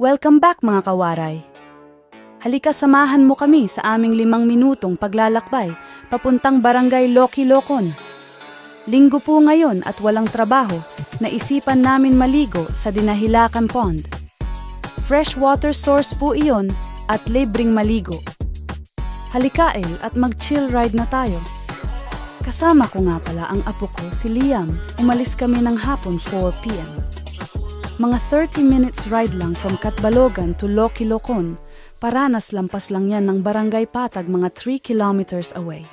Welcome back mga kawaray. Halika samahan mo kami sa aming 5 minutong paglalakbay papuntang Barangay Loki Locon. Linggo po ngayon at walang trabaho, naisipan namin maligo sa Dinahilacan Pond. Fresh water source po iyon at libreng maligo. Halikael at mag-chill ride na tayo. Kasama ko nga pala ang apo ko si Liam. Umalis kami ng hapon 4 p.m. Mga 30 minutes ride lang from Catbalogan to Loki Locon. Paranas lampas lang yan ng Barangay Patag mga 3 kilometers away.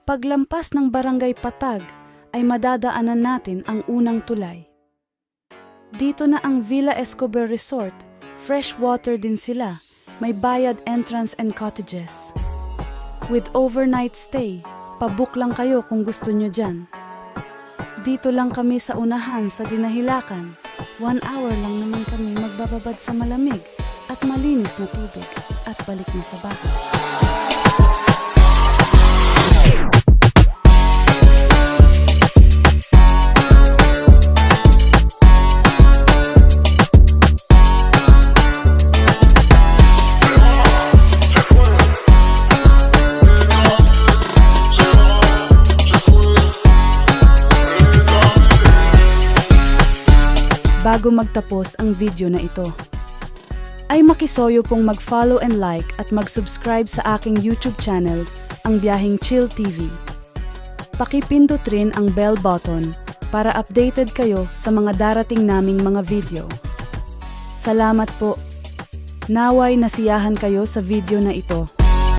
Paglampas ng Barangay Patag ay madadaanan natin ang unang tulay. Dito na ang Villa Escobar Resort. Fresh water din sila. May bayad entrance and cottages. With overnight stay, pabook lang kayo kung gusto nyo dyan. Dito lang kami sa unahan sa Dinahilacan. 1 hour lang naman kami magbababad sa malamig at malinis na tubig at balik na sa bahay. Bago magtapos ang video na ito, ay makisoyo pong mag-follow and like at mag-subscribe sa aking YouTube channel, ang Biyaheng Chill TV. Pakipindot rin ang bell button para updated kayo sa mga darating naming mga video. Salamat po. Naway nasiyahan kayo sa video na ito.